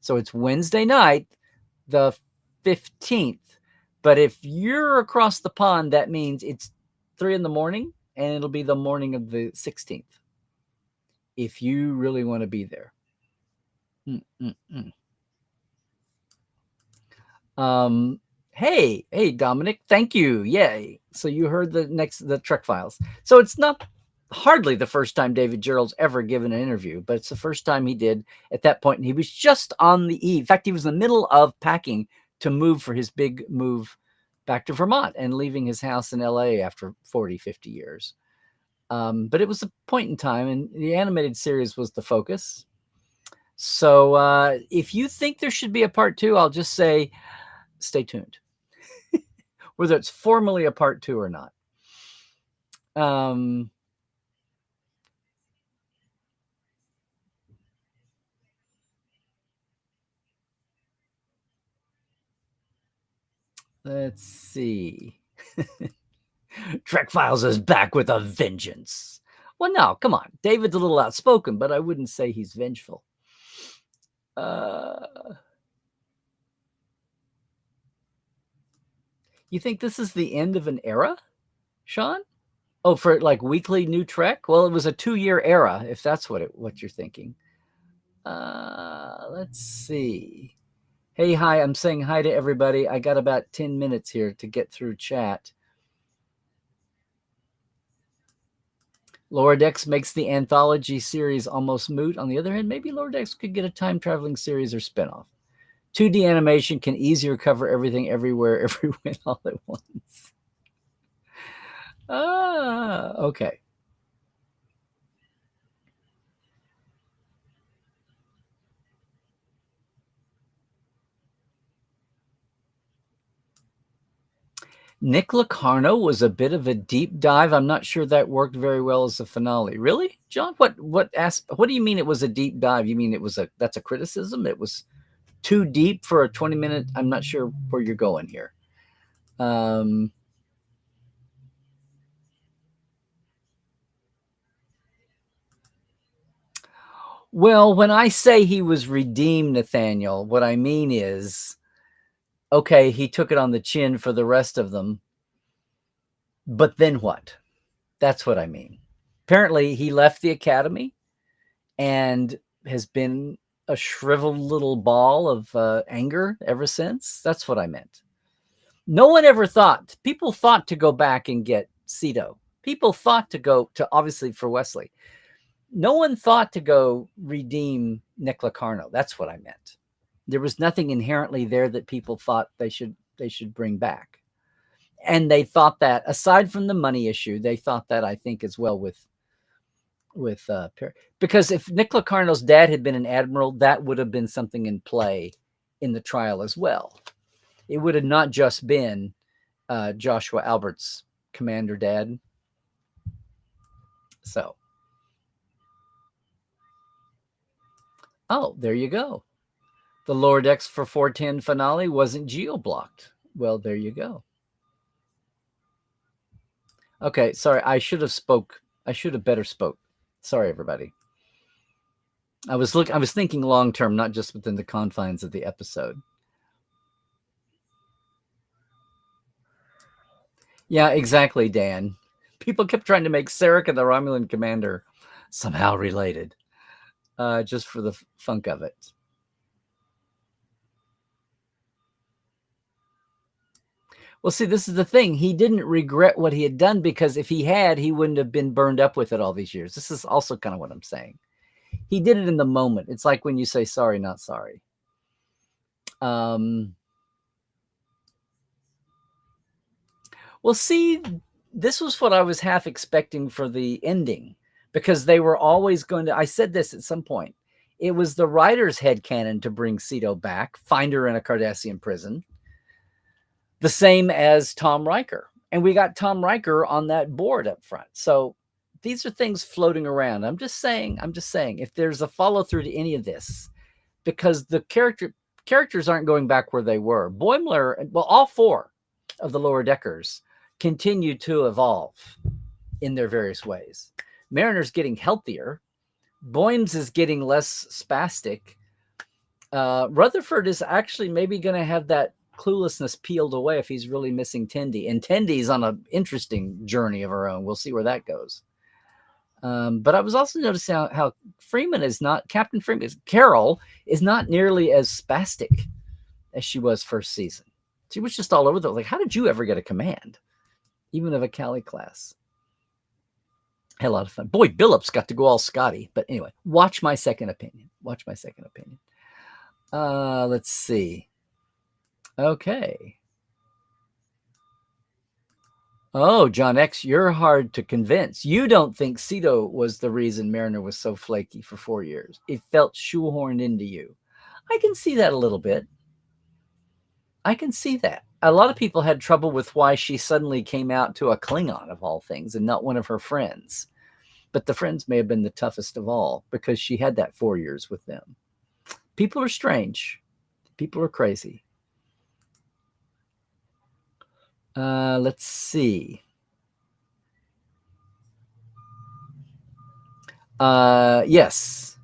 So it's Wednesday night, the 15th. But if you're across the pond, that means it's 3 a.m, and it'll be the morning of the 16th. If you really want to be there. Hey, Dominic, thank you. Yay. So you heard the Trek Files. So it's not hardly the first time David Gerald's ever given an interview, but it's the first time he did at that point. And he was just on the eve. In fact, he was in the middle of packing to move for his big move back to Vermont and leaving his house in LA after 40, 50 years. But it was a point in time, and the animated series was the focus. So if you think there should be a part 2, I'll just say, stay tuned. Whether it's formally a part 2 or not. Um, let's see. Trek Files is back with a vengeance. Well, no, come on. David's a little outspoken, but I wouldn't say he's vengeful. You think this is the end of an era, Sean? Oh, for like weekly new Trek? Well, it was a 2-year era, if that's what you're thinking. Let's see. Hey, hi, I'm saying hi to everybody. I got about 10 minutes here to get through chat. LowerDecks makes the anthology series almost moot. On the other hand, maybe LowerDecks could get a time-traveling series or spinoff. 2D animation can easier cover everything, everywhere, everywhere, all at once. Okay. Nick Locarno was a bit of a deep dive. I'm not sure that worked very well as a finale. Really, John? What do you mean it was a deep dive? You mean that's a criticism? It was too deep for a 20-minute? I'm not sure where you're going here. Well, when I say he was redeemed, Nathaniel, what I mean is, okay, he took it on the chin for the rest of them, but then what? That's what I mean. Apparently, he left the academy and has been a shriveled little ball of anger ever since. That's what I meant. No one ever thought, people thought to go back and get Cito. People thought to go to, obviously for Wesley. No one thought to go redeem Nick Locarno. That's what I meant. There was nothing inherently there that people thought they should bring back. And they thought that, aside from the money issue, they thought that, I think, as well with because if Nick Locarno's dad had been an admiral, that would have been something in play in the trial as well. It would have not just been Joshua Albert's commander dad. So, oh, there you go. The LowerDecks for 410 finale wasn't geo-blocked. Well, there you go. Okay, sorry, I should have better spoke. Sorry, everybody. I was thinking long term, not just within the confines of the episode. Yeah, exactly, Dan. People kept trying to make Sarek and the Romulan commander somehow related, just for the funk of it. Well, see, this is the thing. He didn't regret what he had done, because if he had, he wouldn't have been burned up with it all these years. This is also kind of what I'm saying. He did it in the moment. It's like when you say sorry, not sorry. Well, see, this was what I was half expecting for the ending, because they were always going to, I said this at some point, it was the writer's headcanon to bring Cito back, find her in a Cardassian prison, the same as Tom Riker. And we got Tom Riker on that board up front. So these are things floating around. I'm just saying, if there's a follow through to any of this, because the characters aren't going back where they were. Boimler, well, all four of the LowerDeckers continue to evolve in their various ways. Mariner's getting healthier. Boynes is getting less spastic. Rutherford is actually maybe going to have that cluelessness peeled away if he's really missing Tendi. And Tendi's on an interesting journey of her own. We'll see where that goes. But I was also noticing how Freeman is not, Captain Freeman, Carol is not nearly as spastic as she was first season. She was just all over the, like, how did you ever get a command? Even of a Cali class. Had a lot of fun. Boy, Billups got to go all Scotty. But anyway, watch my second opinion. Let's see. Okay. Oh, John X, you're hard to convince. You don't think Cito was the reason Mariner was so flaky for 4 years. It felt shoehorned into you. I can see that a little bit. I can see that. a lot of people had trouble with why she suddenly came out to a Klingon of all things and not one of her friends. But the friends may have been the toughest of all because she had that 4 years with them. People are strange. People are crazy. Let's see. Yes.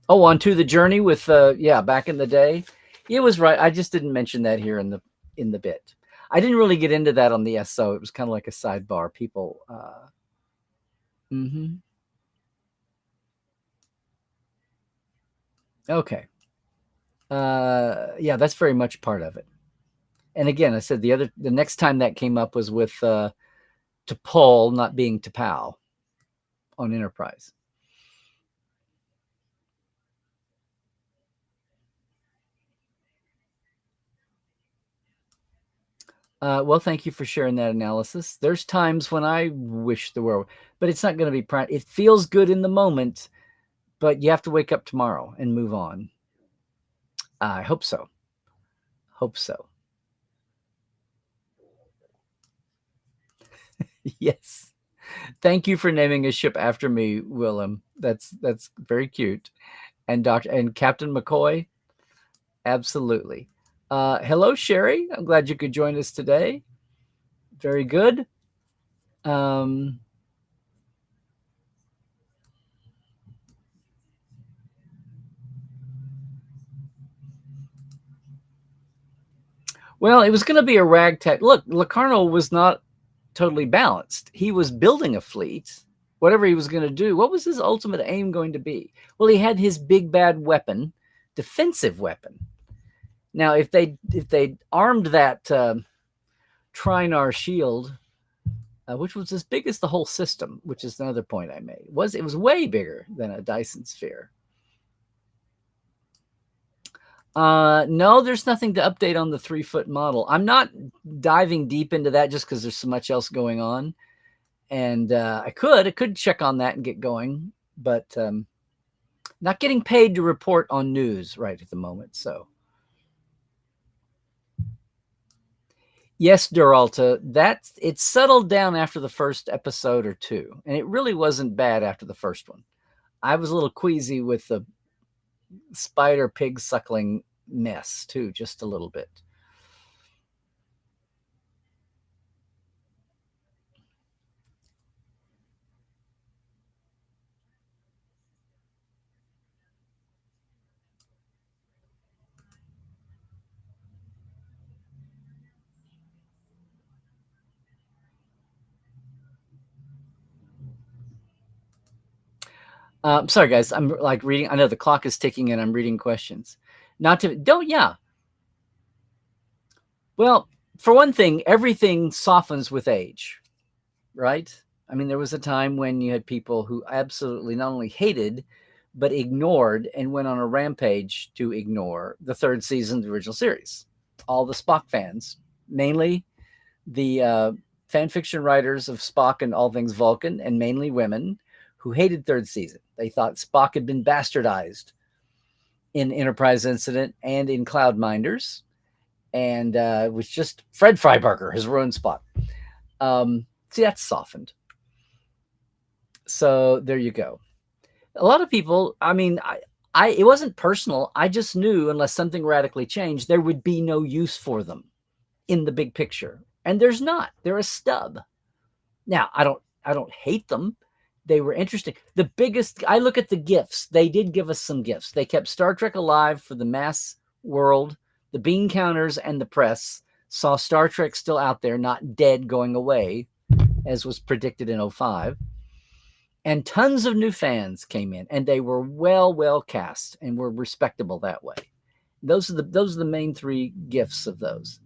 Oh, on To the Journey with back in the day. It was right. I just didn't mention that here in the bit. I didn't really get into that on the SO. It was kind of like a sidebar. People. Okay. Yeah, that's very much part of it. And again, I said the next time that came up was with T'Pol not being T'Pau on Enterprise. Well, thank you for sharing that analysis. There's times when I wish the world, but it's not going to be. It feels good in the moment, but you have to wake up tomorrow and move on. I hope so. Hope so. Yes. Thank you for naming a ship after me, Willem. That's very cute. And Captain McCoy, absolutely. Hello, Sherry. I'm glad you could join us today. Very good. Well, it was going to be a ragtag. Look, Locarno was not totally balanced. He was building a fleet, whatever he was going to do. What was his ultimate aim going to be? Well, he had his big bad weapon, defensive weapon. Now, if they armed that Trinar shield, which was as big as the whole system, which is another point I made, it was way bigger than a Dyson sphere. No, there's nothing to update on the 3-foot model. I'm not diving deep into that just because there's so much else going on. And I could check on that and get going, but not getting paid to report on news right at the moment. So yes, Duralta, it settled down after the first episode or two, and it really wasn't bad after the first one. I was a little queasy with the spider pig suckling mess too, just a little bit. Sorry, guys. I'm like reading. I know the clock is ticking, and I'm reading questions. Yeah. Well, for one thing, everything softens with age, right? I mean, there was a time when you had people who absolutely not only hated, but ignored and went on a rampage to ignore the third season of the original series. All the Spock fans, mainly the fan fiction writers of Spock and all things Vulcan, and mainly women who hated third season. They thought Spock had been bastardized in Enterprise Incident and in Cloudminders, and it was just Fred Freiberger has ruined Spock. See, that's softened. So there you go. A lot of people, I mean, it wasn't personal. I just knew unless something radically changed, there would be no use for them in the big picture. And there's not. They're a stub. Now, I don't hate them. They were interesting. I look at the gifts. They did give us some gifts. They kept Star Trek alive for the mass world. The bean counters and the press saw Star Trek still out there, not dead, going away, as was predicted in 2005. And tons of new fans came in, and they were well cast and were respectable that way. Those are the main three gifts of those.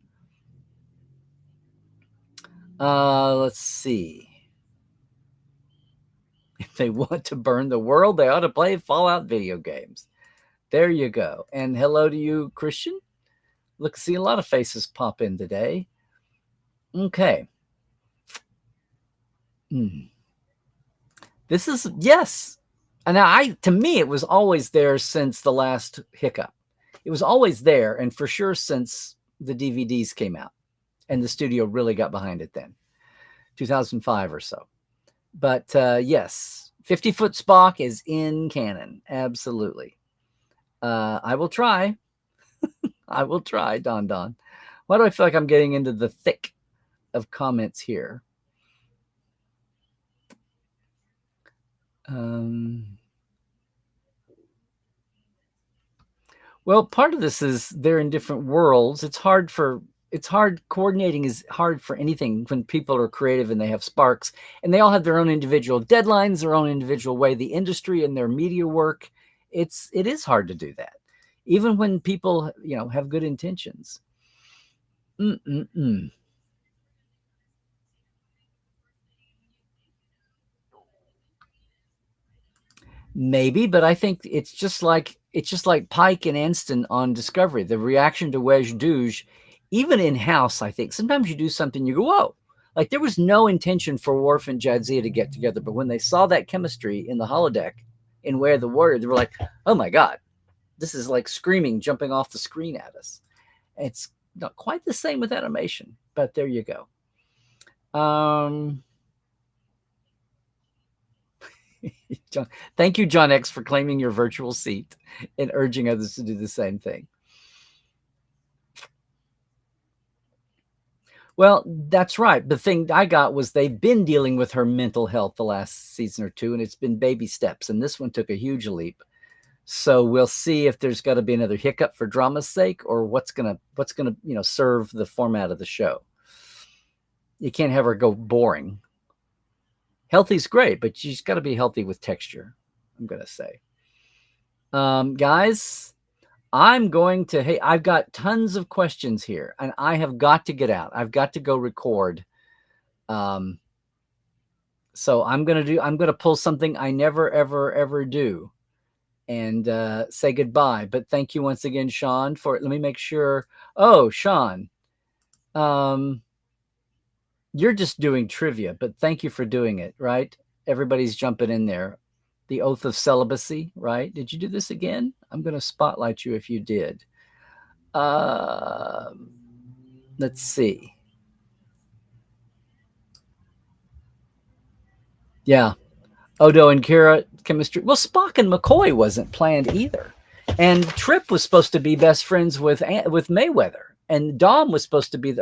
Let's see. If they want to burn the world, they ought to play Fallout video games. There you go. And hello to you, Christian. Look, see a lot of faces pop in today. Okay. This is, yes. And now to me, it was always there since the last hiccup. It was always there, and for sure since the DVDs came out. And the studio really got behind it then, 2005 or so. But yes, 50-foot Spock is in canon. Absolutely. I will try. I will try, Don Don. Why do I feel like I'm getting into the thick of comments here? Well, part of this is they're in different worlds. It's hard. Coordinating is hard for anything when people are creative and they have sparks, and they all have their own individual deadlines, their own individual way. The industry and their media work, it is hard to do that, even when people, have good intentions. Maybe, but I think it's just like Pike and Anston on Discovery. The reaction to Wedge Douche, even in house, I think sometimes you do something, you go, whoa. Like there was no intention for Worf and Jadzia to get together, but when they saw that chemistry in the holodeck in Way of the Warrior, they were like, oh my God, this is like screaming, jumping off the screen at us. It's not quite the same with animation, but there you go. John, thank you, John X, for claiming your virtual seat and urging others to do the same thing. Well, that's right. The thing I got was they've been dealing with her mental health the last season or two, and it's been baby steps, and this one took a huge leap. So we'll see if there's got to be another hiccup for drama's sake, or what's gonna serve the format of the show. You can't have her go boring. Healthy's great, but she's got to be healthy with texture, I'm gonna say. Guys, I'm going to, hey, I've got tons of questions here, and I have got to get out. I've got to go record. So I'm going to pull something I never, ever, ever do and say goodbye. But thank you once again, Sean, let me make sure. Oh, Sean, you're just doing trivia, but thank you for doing it, right? Everybody's jumping in there. The oath of celibacy, right? Did you do this again? I'm going to spotlight you if you did. Let's see. Yeah. Odo and Kira chemistry. Well, Spock and McCoy wasn't planned either. And Trip was supposed to be best friends with Mayweather. And Dom was supposed to be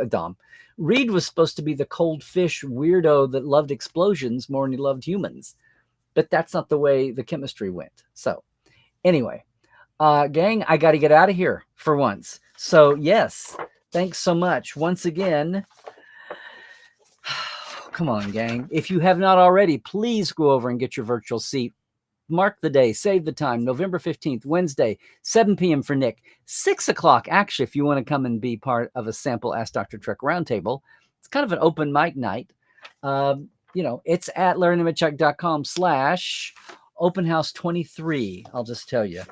Reed was supposed to be the cold fish weirdo that loved explosions more than he loved humans. But that's not the way the chemistry went. So anyway, gang, I got to get out of here for once. So yes, thanks so much. Once again, come on, gang. If you have not already, please go over and get your virtual seat. Mark the day, save the time, November 15th, Wednesday, 7 p.m. for Nick, 6 o'clock, actually, if you want to come and be part of a sample Ask Dr. Trek roundtable. It's kind of an open mic night. It's at LarryNemechek.com/openhouse23. I'll just tell you.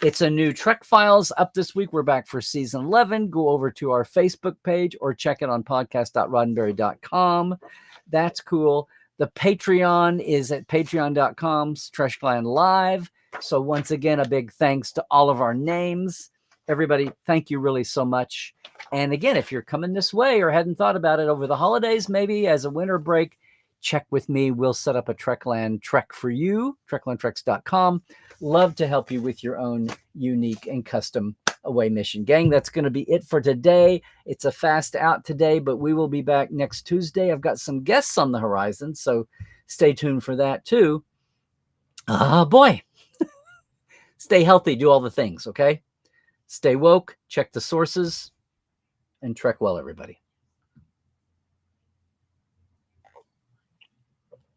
It's a new Trek Files up this week. We're back for season 11. Go over to our Facebook page or check it on podcast.roddenberry.com. That's cool. The Patreon is at patreon.com/Treshland Live. So once again, a big thanks to all of our names. Everybody, thank you really so much. And again, if you're coming this way or hadn't thought about it over the holidays, maybe as a winter break, check with me. We'll set up a Trekland Trek for you, treklandtreks.com. Love to help you with your own unique and custom away mission. Gang, that's going to be it for today. It's a fast out today, but we will be back next Tuesday. I've got some guests on the horizon, so stay tuned for that too. Boy. Stay healthy. Do all the things, okay? Stay woke. Check the sources. And Trek well, everybody.